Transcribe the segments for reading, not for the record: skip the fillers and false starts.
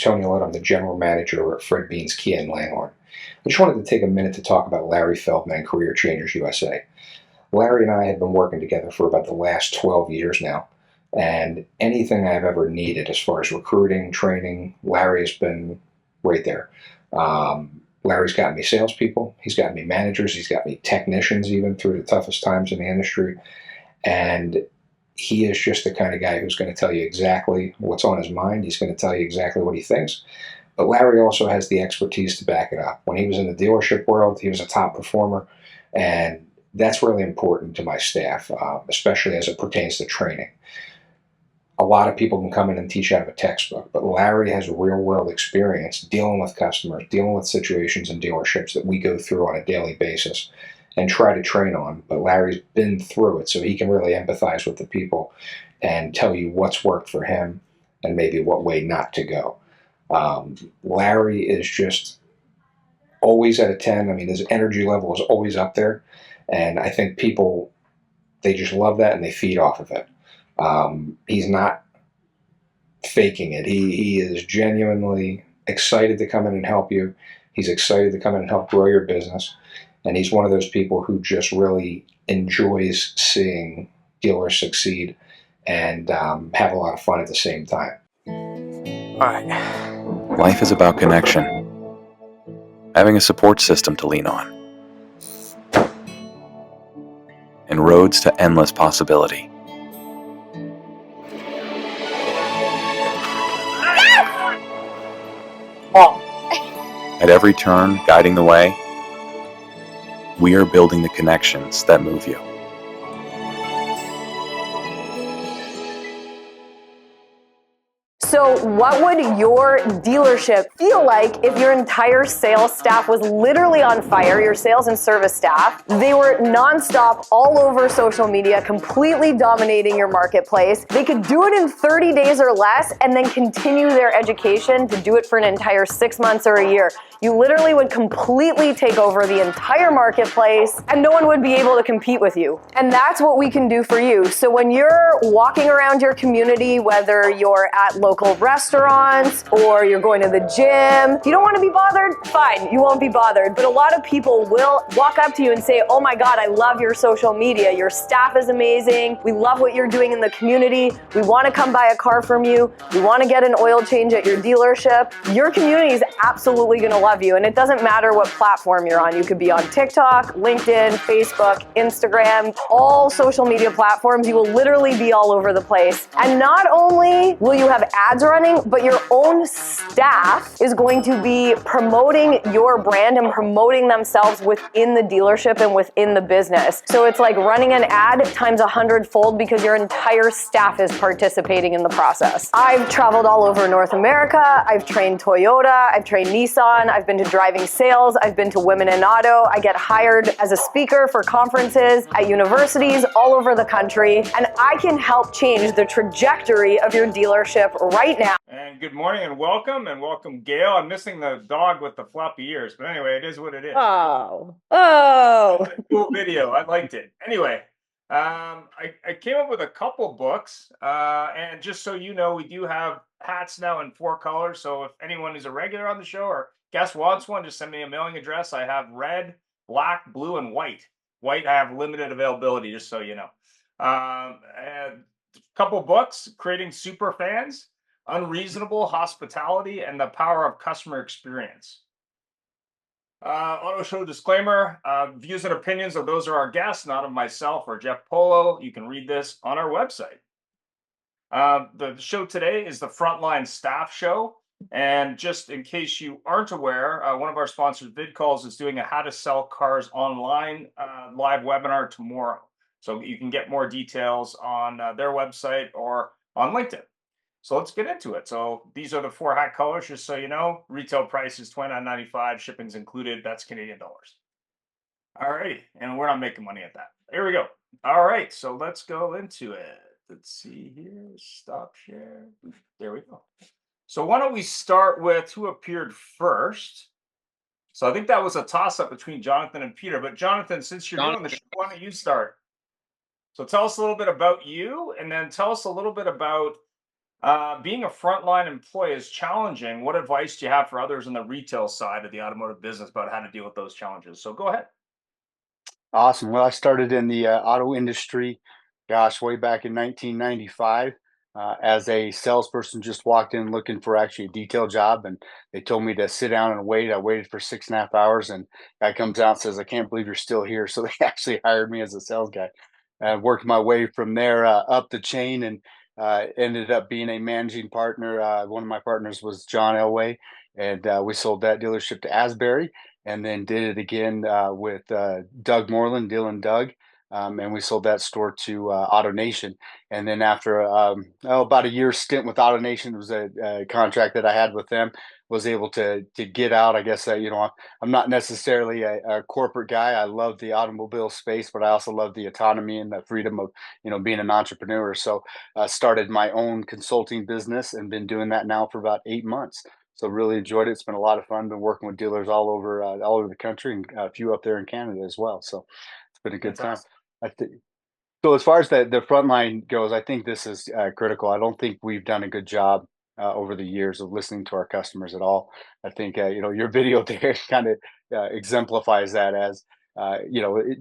name's Tony Lott. I'm the general manager at Fred Bean's Kia in Langhorne. I just wanted to take a minute to talk about Larry Feldman and Career Changers USA. Larry and I have been working together for about the last 12 years now, and anything I've ever needed as far as recruiting, training, Larry has been right there. Larry's got me salespeople, he's got me managers, he's got me technicians even through the toughest times in the industry, and he is just the kind of guy who's going to tell you exactly what's on his mind. He's going to tell you exactly what he thinks. But Larry also has the expertise to back it up. When he was in the dealership world, he was a top performer, and that's really important to my staff, especially as it pertains to training. A lot of people can come in and teach out of a textbook, but Larry has real-world experience dealing with customers, dealing with situations in dealerships that we go through on a daily basis and try to train on. But Larry's been through it, so he can really empathize with the people and tell you what's worked for him and maybe what way not to go. Larry is just always at a 10. I mean, his energy level is always up there, and I think people, they just love that and they feed off of it. He's not faking it. He is genuinely excited to come in and help you. He's excited to come in and help grow your business. And he's one of those people who just really enjoys seeing dealers succeed and have a lot of fun at the same time. All right. Life is about connection. Having a support system to lean on. And roads to endless possibility. At every turn, guiding the way, we are building the connections that move you. So what would your dealership feel like if your entire sales staff was literally on fire, your sales and service staff? They were nonstop all over social media, completely dominating your marketplace. They could do it in 30 days or less and then continue their education to do it for an entire 6 months or a year. You literally would completely take over the entire marketplace and no one would be able to compete with you. And that's what we can do for you. So when you're walking around your community, whether you're at local restaurants or you're going to the gym, you don't want to be bothered? Fine, you won't be bothered. But a lot of people will walk up to you and say, oh my God, I love your social media. Your staff is amazing. We love what you're doing in the community. We want to come buy a car from you. We want to get an oil change at your dealership. Your community is absolutely going to love you. And it doesn't matter what platform you're on. You could be on TikTok, LinkedIn, Facebook, Instagram, all social media platforms. You will literally be all over the place. And not only will you have ads running, but your own staff is going to be promoting your brand and promoting themselves within the dealership and within the business. So it's like running an ad times 100-fold because your entire staff is participating in the process. I've traveled all over North America. I've trained Toyota. I've trained Nissan. I've been to driving sales. I've been to Women in Auto. I get hired as a speaker for conferences at universities all over the country. And I can help change the trajectory of your dealership right now. And good morning and welcome Gail. I'm missing the dog with the floppy ears, but anyway, it is what it is. Oh. Cool video. I liked it. Anyway, I came up with a couple books, and just so you know, we do have hats now in 4 colors. So if anyone is a regular on the show or guest wants one, just send me a mailing address. I have red, black, blue, and white. White, I have limited availability, just so you know. And a couple books: Creating Super Fans, Unreasonable Hospitality, and the Power of Customer Experience. Auto show disclaimer: views and opinions of those are our guests, not of myself or Jeff Polo. You can read this on our website. The show today is the Frontline Staff Show. And just in case you aren't aware, one of our sponsors, VidCalls, is doing a How to Sell Cars Online live webinar tomorrow. So you can get more details on their website or on LinkedIn. So let's get into it. So these are the 4 hat colors, just so you know. Retail price is $29.95. Shipping's included. That's Canadian dollars. All righty. And we're not making money at that. Here we go. All right. So let's go into it. Let's see here. Stop share. There we go. So why don't we start with who appeared first? So I think that was a toss-up between Jonathan and Peter. But Jonathan, since you're doing the show, why don't you start? So tell us a little bit about you, and then tell us a little bit about Being a frontline employee is challenging. What advice do you have for others on the retail side of the automotive business about how to deal with those challenges? So go ahead. Awesome. Well, I started in the auto industry, gosh, way back in 1995. As a salesperson, just walked in looking for actually a detail job, and they told me to sit down and wait. I waited for 6.5 hours, and guy comes out and says, "I can't believe you're still here." So they actually hired me as a sales guy. I worked my way from there up the chain, and ended up being a managing partner. One of my partners was John Elway, and we sold that dealership to Asbury, and then did it again with Doug Moreland, Dylan Doug. And we sold that store to Auto Nation. And then after about a year stint with Auto Nation, it was a contract that I had with them. Was able to get out. I guess I'm not necessarily a corporate guy. I love the automobile space, but I also love the autonomy and the freedom of being an entrepreneur. So started my own consulting business and been doing that now for about 8 months. So really enjoyed it. It's been a lot of fun. Been working with dealers all over the country, and a few up there in Canada as well. So it's been a good time. Fantastic. I think so. As far as the front line goes, I think this is critical. I don't think we've done a good job over the years of listening to our customers at all. I think your video there kind of exemplifies that. As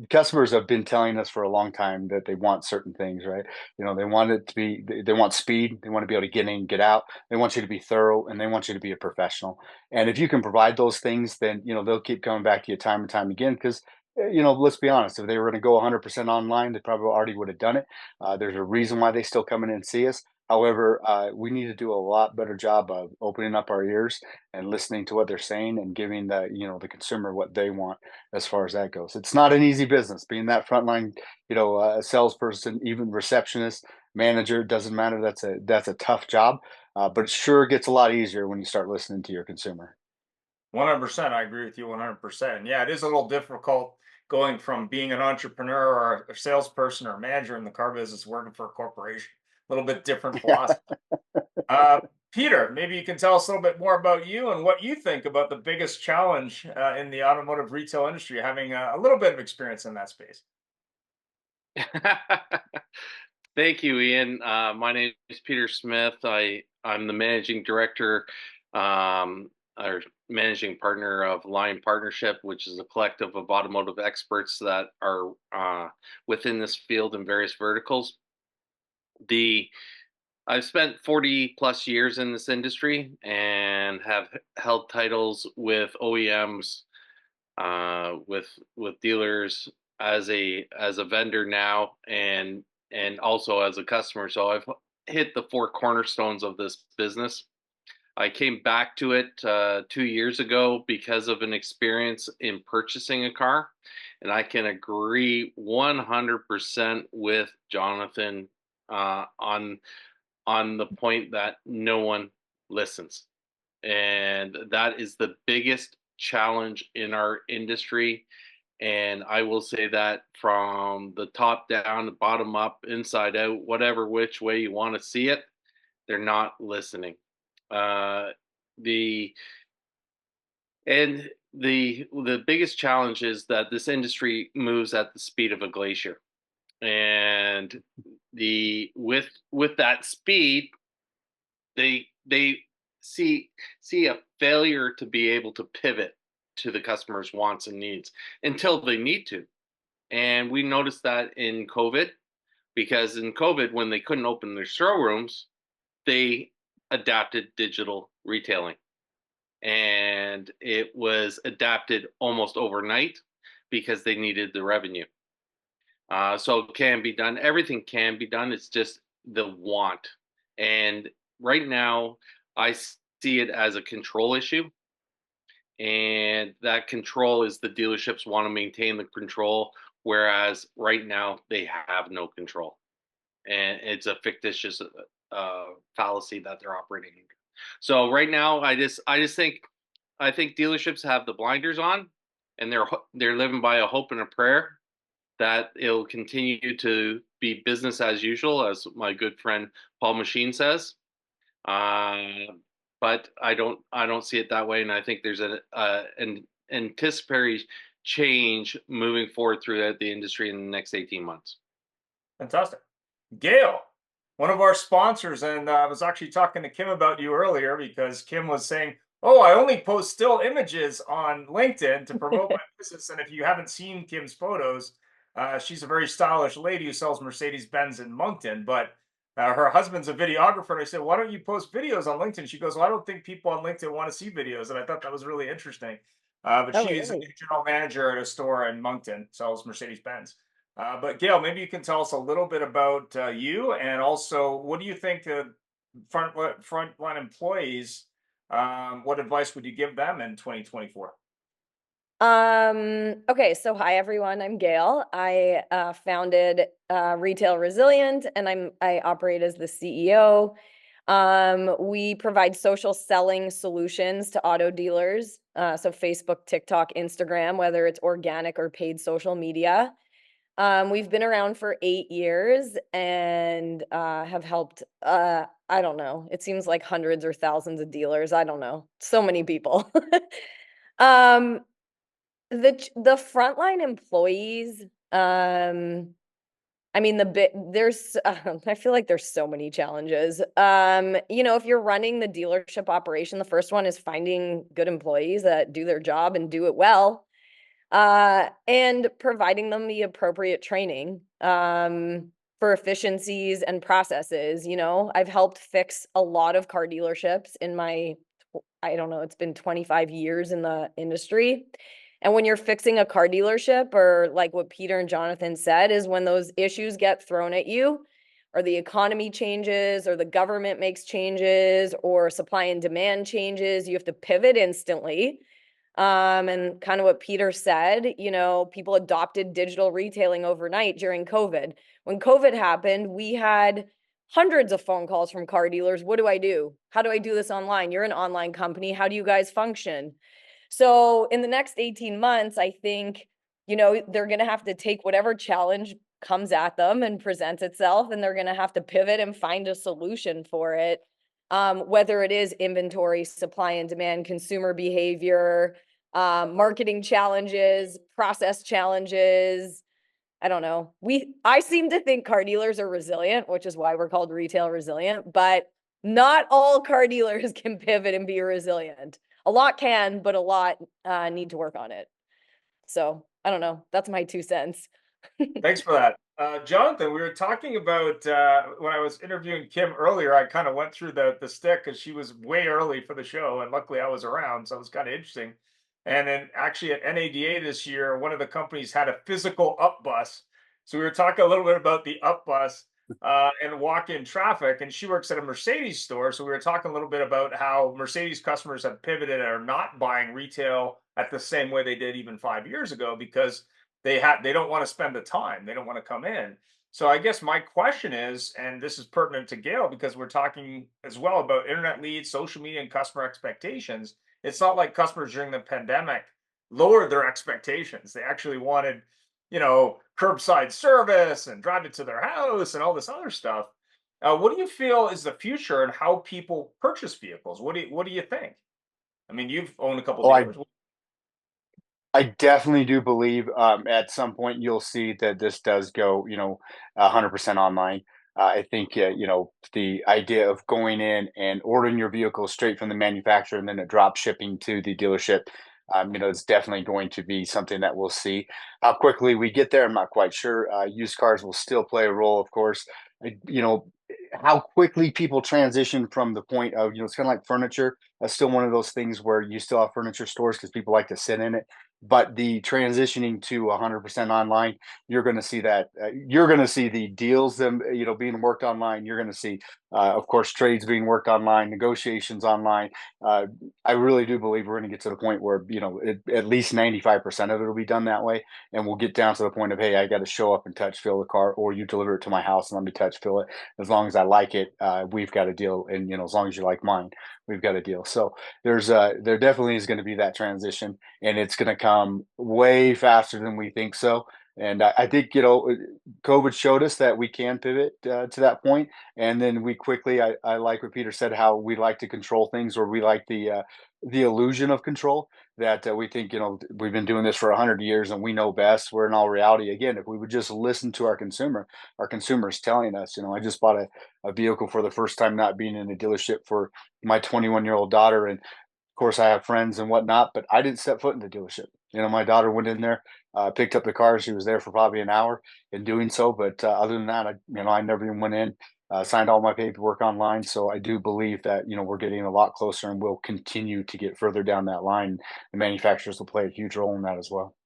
customers have been telling us for a long time that they want certain things, right? They want it to be, they want speed, they want to be able to get in, get out, they want you to be thorough, and they want you to be a professional. And if you can provide those things, then they'll keep coming back to you time and time again. Because let's be honest, if they were going to go 100% online, they probably already would have done it. There's a reason why they still come in and see us. However, we need to do a lot better job of opening up our ears and listening to what they're saying, and giving the consumer what they want as far as that goes. It's not an easy business being that frontline, salesperson, even receptionist, manager, doesn't matter. That's a tough job, but it sure gets a lot easier when you start listening to your consumer. 100%. I agree with you 100%. Yeah, it is a little difficult going from being an entrepreneur or a salesperson or a manager in the car business working for a corporation. A little bit different philosophy. Uh, Peter, maybe you can tell us a little bit more about you and what you think about the biggest challenge in the automotive retail industry, having a little bit of experience in that space. Thank you, Ian. My name is Peter Smith. I'm the managing director, or managing partner of Lion Partnership, which is a collective of automotive experts that are within this field in various verticals. I've spent 40 plus years in this industry and have held titles with OEMs, with dealers, as a vendor now, and also as a customer. So I've hit the four cornerstones of this business. I came back to it 2 years ago because of an experience in purchasing a car, and I can agree 100% with Jonathan on the point that no one listens, and that is the biggest challenge in our industry. And I will say that from the top down, the bottom up, inside out, whatever which way you want to see it, they're not listening. Uh, the the biggest challenge is that this industry moves at the speed of a glacier, and with that speed, they see a failure to be able to pivot to the customer's wants and needs until they need to. And we noticed that in COVID, because in COVID, when they couldn't open their showrooms, they adapted digital retailing. And it was adapted almost overnight because they needed the revenue. So it can be done. Everything can be done. It's just the want. And right now, I see it as a control issue. And that control is the dealerships want to maintain the control, whereas right now they have no control. And it's a fictitious fallacy that they're operating in. So right now, I think dealerships have the blinders on, and they're living by a hope and a prayer that it'll continue to be business as usual, as my good friend Paul Machine says. But I don't see it that way, and I think there's an anticipatory change moving forward throughout the industry in the next 18 months. Fantastic. Gail, one of our sponsors, and I was actually talking to Kim about you earlier because Kim was saying, "Oh, I only post still images on LinkedIn to promote my business." And if you haven't seen Kim's photos, she's a very stylish lady who sells Mercedes Benz in Moncton. But her husband's a videographer, and I said, "Why don't you post videos on LinkedIn?" She goes, "Well, I don't think people on LinkedIn want to see videos," and I thought that was really interesting. But Oh, she is a really? new general manager at a store in Moncton, sells Mercedes Benz. But Gail, maybe you can tell us a little bit about you, and also what do you think frontline employees? What advice would you give them in 2024? Okay, so hi everyone, I'm Gail. I founded Retail Resilient and I operate as the CEO. We provide social selling solutions to auto dealers, so Facebook, TikTok, Instagram, whether it's organic or paid social media. We've been around for 8 years and have helped, I don't know, it seems like hundreds or thousands of dealers. I don't know, so many people. um, the frontline employees, I mean, there's, I feel like there's so many challenges. If you're running the dealership operation, the first one is finding good employees that do their job and do it well, and providing them the appropriate training, for efficiencies and processes. I've helped fix a lot of car dealerships in my, I don't know, it's been 25 years in the industry. And when you're fixing a car dealership, or like what Peter and Jonathan said, is when those issues get thrown at you, or the economy changes, or the government makes changes, or supply and demand changes, you have to pivot instantly. And kind of what Peter said, people adopted digital retailing overnight during COVID. When COVID happened, we had hundreds of phone calls from car dealers. What do I do? How do I do this online? You're an online company. How do you guys function? So in the next 18 months, I think, they're going to have to take whatever challenge comes at them and presents itself, and they're going to have to pivot and find a solution for it. Whether it is inventory, supply and demand, consumer behavior, marketing challenges, process challenges. I don't know. I seem to think car dealers are resilient, which is why we're called Retail Resilient, but not all car dealers can pivot and be resilient. A lot can, but a lot need to work on it. So I don't know. That's my 2 cents. Thanks for that. Jonathan, we were talking about when I was interviewing Kim earlier, I kind of went through the stick because she was way early for the show, and luckily I was around, so it was kind of interesting. And then actually at NADA this year, one of the companies had a physical up bus. So we were talking a little bit about the up bus and walk-in traffic, and she works at a Mercedes store. So we were talking a little bit about how Mercedes customers have pivoted and are not buying retail at the same way they did even 5 years ago because they don't want to spend the time, they don't want to come in. So I guess my question is, and this is pertinent to Gail because we're talking as well about internet leads, social media, and customer expectations. It's not like customers during the pandemic lowered their expectations. They actually wanted, curbside service and drive it to their house and all this other stuff. What do you feel is the future and how people purchase vehicles? What do you think? I mean, you've owned a couple Oh, I dealers. I definitely do believe at some point you'll see that this does go, 100% online. I think, the idea of going in and ordering your vehicle straight from the manufacturer and then it drop shipping to the dealership, it's definitely going to be something that we'll see. How quickly we get there, I'm not quite sure. Used cars will still play a role, of course. How quickly people transition from the point of, it's kind of like furniture. That's still one of those things where you still have furniture stores because people like to sit in it, but the transitioning to 100% online, you're going to see that you're going to see the deals them being worked online. You're going to see of course trades being worked online, negotiations online. uh, I really do believe we're going to get to the point where at least 95% of it will be done that way, and we'll get down to the point of, hey, I got to show up and touch fill the car, or you deliver it to my house and let me touch fill it. As long as I like it, we've got a deal, and as long as you like mine, we've got a deal. So there definitely is going to be that transition, and it's going to come way faster than we think so. And I think COVID showed us that we can pivot to that point, and then we quickly. I like what Peter said, how we like to control things, or we like the illusion of control that we think, we've been doing this for 100 years and we know best. Where in all reality, again, if we would just listen to our consumer is telling us. I just bought a vehicle for the first time, not being in a dealership, for my 21-year-old daughter. And of course, I have friends and whatnot, but I didn't step foot in the dealership. My daughter went in there, picked up the car. She was there for probably an hour in doing so. But other than that, I never even went in, signed all my paperwork online. So I do believe that, we're getting a lot closer and we'll continue to get further down that line. The manufacturers will play a huge role in that as well.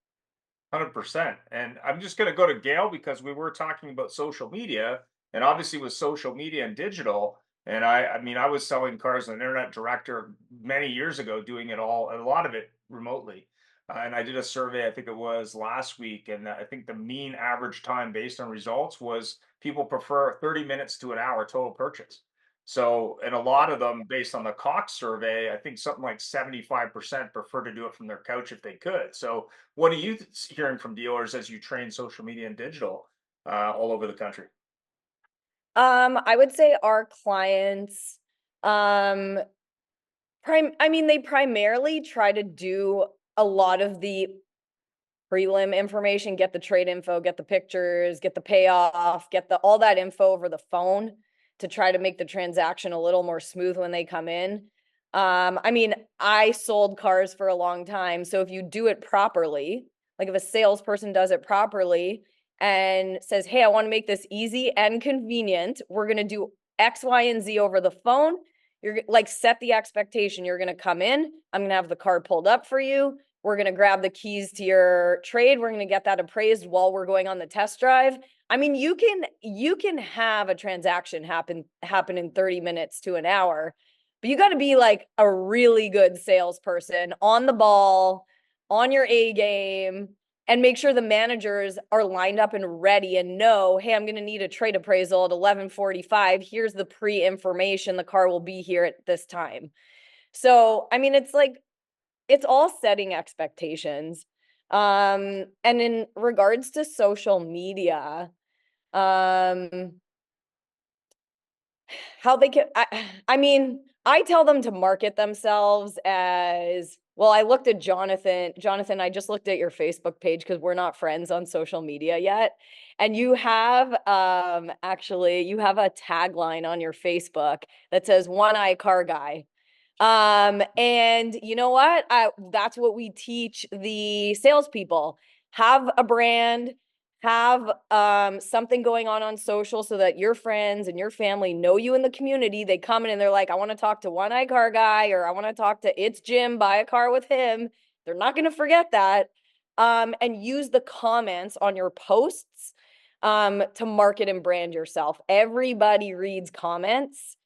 100%. And I'm just going to go to Gail because we were talking about social media, and obviously with social media and digital. And I mean, I was selling cars as an internet director many years ago, doing it all, a lot of it remotely. And I did a survey, I think it was last week, and I think the mean average time based on results was people prefer 30 minutes to an hour total purchase. So, and a lot of them, based on the Cox survey, I think something like 75% prefer to do it from their couch if they could. So, what are you hearing from dealers as you train social media and digital all over the country? I would say our clients, um, they primarily try to do a lot of the prelim information, get the trade info, get the pictures, get the payoff, get all that info over the phone to try to make the transaction a little more smooth when they come in. I sold cars for a long time. So if you do it properly, like if a salesperson does it properly and says, hey, I want to make this easy and convenient, we're going to do X, Y, and Z over the phone. You're like, set the expectation. You're going to come in. I'm going to have the car pulled up for you. We're going to grab the keys to your trade. We're going to get that appraised while we're going on the test drive. You can have a transaction happen in 30 minutes to an hour, but you got to be like a really good salesperson, on the ball, on your A game, and make sure the managers are lined up and ready and know, hey, I'm going to need a trade appraisal at 11:45. Here's the pre-information. The car will be here at this time. So, it's all setting expectations. And in regards to social media, how they can, I tell them to market themselves as, well, I looked at Jonathan, I just looked at your Facebook page because we're not friends on social media yet. And you have, you have a tagline on your Facebook that says "One Eye Car Guy." And you know what? That's what we teach the salespeople. Have a brand, have something going on social so that your friends and your family know you in the community. They come in and they're like, I want to talk to One Eye Car Guy, or I want to talk to It's Jim, buy a car with him. They're not going to forget that. And use the comments on your posts to market and brand yourself. Everybody reads comments.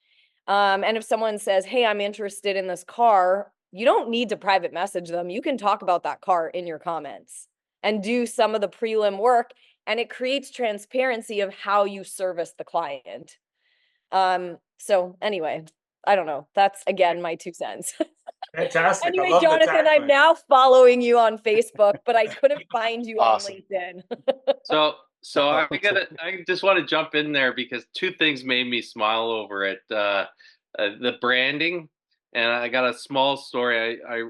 And if someone says, hey, I'm interested in this car, you don't need to private message them. You can talk about that car in your comments and do some of the prelim work. And it creates transparency of how you service the client. So anyway, I don't know. That's, again, my 2 cents. Fantastic. I Anyway, love the Jonathan, I'm tagline. now following you on Facebook, but I couldn't find you Awesome. on LinkedIn. So I just want to jump in there because two things made me smile over it. The branding, and I got a small story. I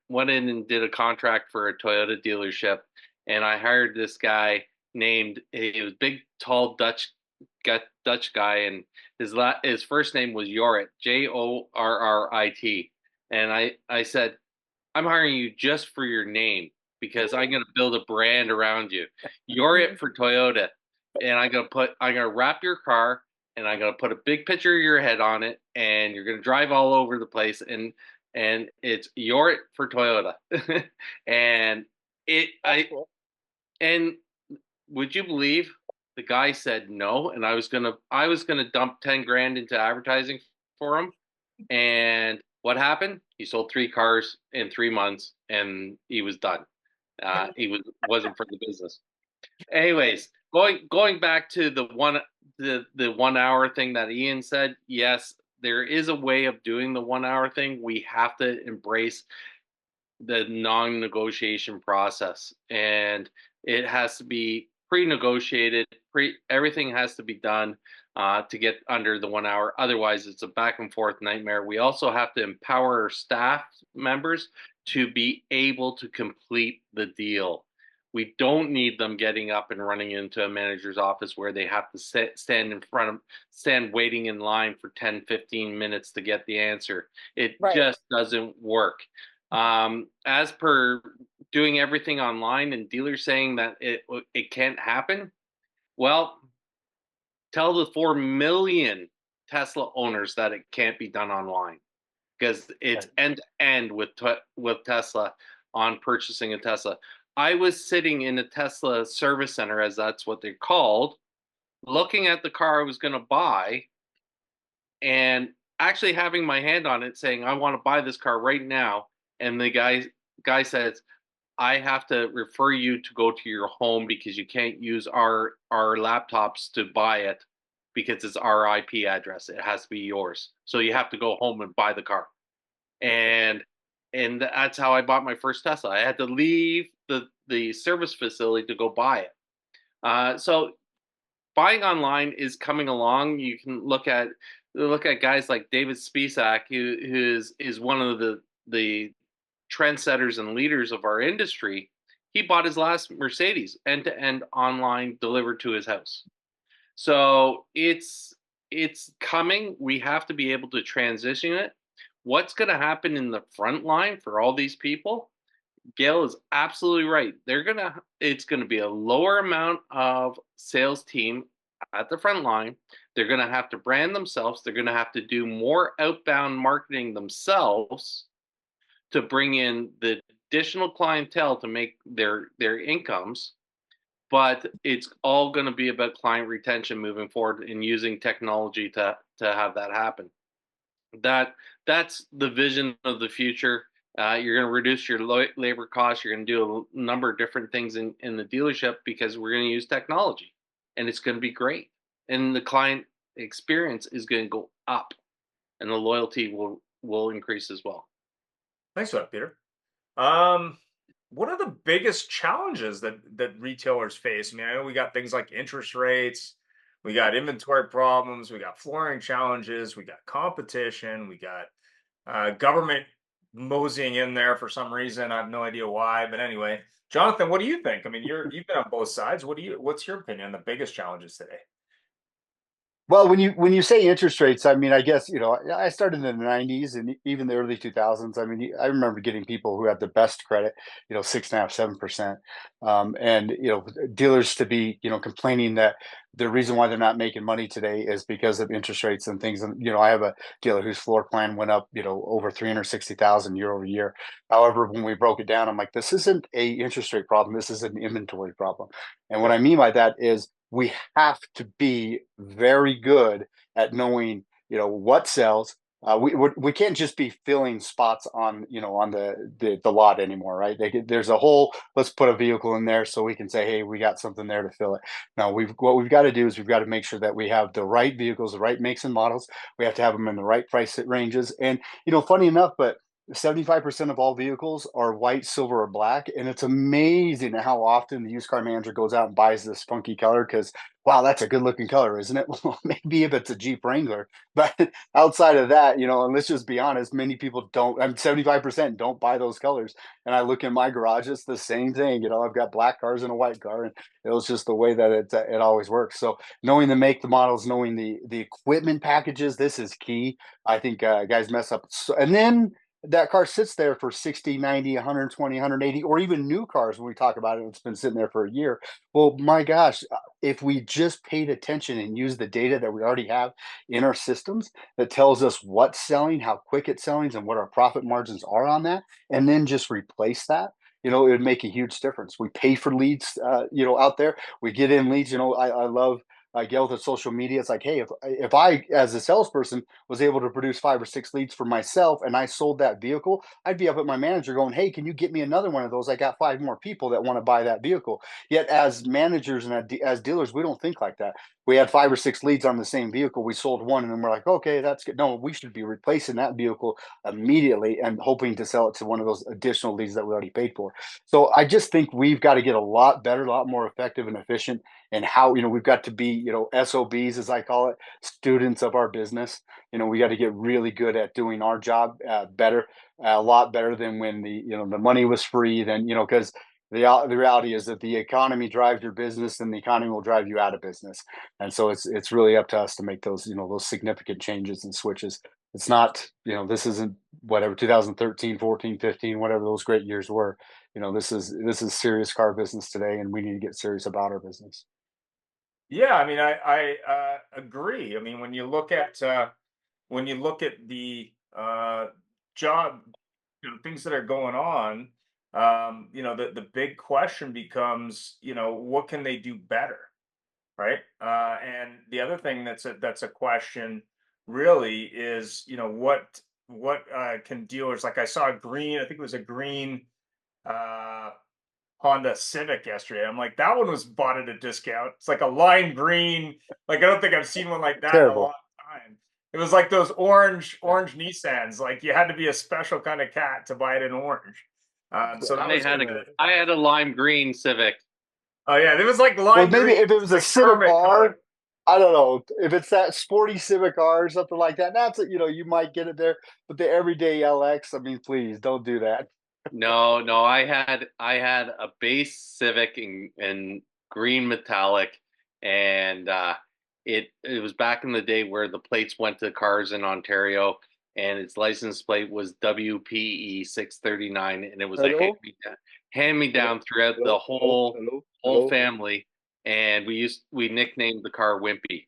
went in and did a contract for a Toyota dealership, and I hired this guy he was big, tall Dutch guy, and his first name was Jorrit, Jorrit. And I said, I'm hiring you just for your name because I'm going to build a brand around you. You're it for Toyota. And I'm going to wrap your car and I'm going to put a big picture of your head on it and you're going to drive all over the place. And it's you're it for Toyota. and Cool. and would you believe the guy said no? And I was going to dump 10 grand into advertising for him. And what happened? He sold 3 cars in 3 months, and he was done. Wasn't for the business. Anyways, going back to the 1 hour thing that Ian said. Yes, there is a way of doing the 1 hour thing. We have to embrace the non-negotiation process, and it has to be pre-negotiated. Everything has to be done to get under the 1 hour. Otherwise, it's a back and forth nightmare. We also have to empower our staff members to be able to complete the deal. We don't need them getting up and running into a manager's office where they have to stand waiting in line for 10, 15 minutes to get the answer. It just doesn't work. As per doing everything online and dealers saying that it can't happen, well, tell the 4 million Tesla owners that it can't be done online, because it's end to end with Tesla on purchasing a Tesla. I was sitting in a Tesla service center, as that's what they're called, looking at the car I was going to buy and actually having my hand on it saying, I want to buy this car right now. And the guy says, I have to refer you to go to your home because you can't use our laptops to buy it because it's our IP address. It has to be yours. So you have to go home and buy the car. And that's how I bought my first Tesla. I had to leave the service facility to go buy it. So buying online is coming along. You can look at guys like David Spisak, who is one of the trendsetters and leaders of our industry. He bought his last Mercedes end-to-end online, delivered to his house. So it's coming. We have to be able to transition it. What's going to happen in the front line for all these people? Gail is absolutely right. It's going to be a lower amount of sales team at the front line. They're going to have to brand themselves. They're going to have to do more outbound marketing themselves to bring in the additional clientele to make their incomes. But it's all going to be about client retention moving forward and using technology to have that happen. That's the vision of the future. You're going to reduce your labor costs. You're going to do a number of different things in the dealership because we're going to use technology, and it's going to be great. And the client experience is going to go up, and the loyalty will increase as well. Thanks for that, Peter. What are the biggest challenges that retailers face? I mean, I know we got things like interest rates, we got inventory problems, we got flooring challenges, we got competition, we got government moseying in there for some reason. I have no idea why, but anyway, Jonathan, what do you think? I mean, you've been on both sides. What's your opinion on the biggest challenges today? Well, when you say interest rates, I mean, I guess, I started in the 90s and even the early 2000s. I mean, I remember getting people who had the best credit, 6.5%, 7%. And, dealers to be, complaining that the reason why they're not making money today is because of interest rates and things. And, I have a dealer whose floor plan went up, over 360,000 year over year. However, when we broke it down, I'm like, this isn't a interest rate problem. This is an inventory problem. And what I mean by that is, we have to be very good at knowing, what sells. We can't just be filling spots on, on the lot anymore, right? There's a whole, let's put a vehicle in there so we can say, hey, we got something there to fill it. Now, what we've got to do is we've got to make sure that we have the right vehicles, the right makes and models. We have to have them in the right price ranges. And, funny enough, but 75% of all vehicles are white, silver, or black. And it's amazing how often the used car manager goes out and buys this funky color because, wow, that's a good looking color, isn't it? Well, maybe if it's a Jeep Wrangler. But outside of that, and let's just be honest, many people don't, 75% don't buy those colors. And I look in my garage, it's the same thing. I've got black cars and a white car. And it was just the way that it always works. So knowing the make, the models, knowing the equipment packages, this is key. I think guys mess up. And then that car sits there for 60, 90, 120, 180, or even new cars when we talk about it, it's been sitting there for a year. Well, my gosh, if we just paid attention and used the data that we already have in our systems that tells us what's selling, how quick it's selling, and what our profit margins are on that, and then just replace that, it would make a huge difference. We pay for leads, out there. We get in leads. I love Gail, with social media, it's like, hey, if I, as a salesperson, was able to produce 5 or 6 leads for myself and I sold that vehicle, I'd be up at my manager going, hey, can you get me another one of those? I got 5 more people that want to buy that vehicle. Yet as managers and as dealers, we don't think like that. We had 5 or 6 leads on the same vehicle. We sold one, and then we're like, okay, that's good. No, we should be replacing that vehicle immediately and hoping to sell it to one of those additional leads that we already paid for. So I just think we've got to get a lot better, a lot more effective and efficient. And how, we've got to be, SOBs, as I call it, students of our business. We got to get really good at doing our job better, a lot better than when the money was free. Then, because the reality is that the economy drives your business, and the economy will drive you out of business. And so it's really up to us to make those significant changes and switches. It's not, this isn't whatever 2013, 14, 15, whatever those great years were. This is serious car business today, and we need to get serious about our business. Yeah, I mean, I agree. I mean, when you look at the job, things that are going on, the big question becomes, what can they do better, right? And the other thing that's a question really is, what can dealers, like I saw a green, I think it was a green uh Honda Civic yesterday. I'm like, that one was bought at a discount. It's like a lime green. Like, I don't think I've seen one like that in a long Terrible. time. It was like those orange Nissans. Like, you had to be a special kind of cat to buy it in orange. So that I was had a good. I had a lime green Civic. Oh yeah, it was like Well, lime maybe green, if it was a like Civic Kermit R, color. I don't know. If it's that sporty Civic R or something like that, that's it. You might get it there. But the everyday LX, I mean, please don't do that. No, no, I had a base Civic in green metallic, and it was back in the day where the plates went to cars in Ontario, and its license plate was WPE 639, and it was a Hello, hand me hello, down throughout hello, the hello, whole hello, whole hello. family, and we nicknamed the car Wimpy.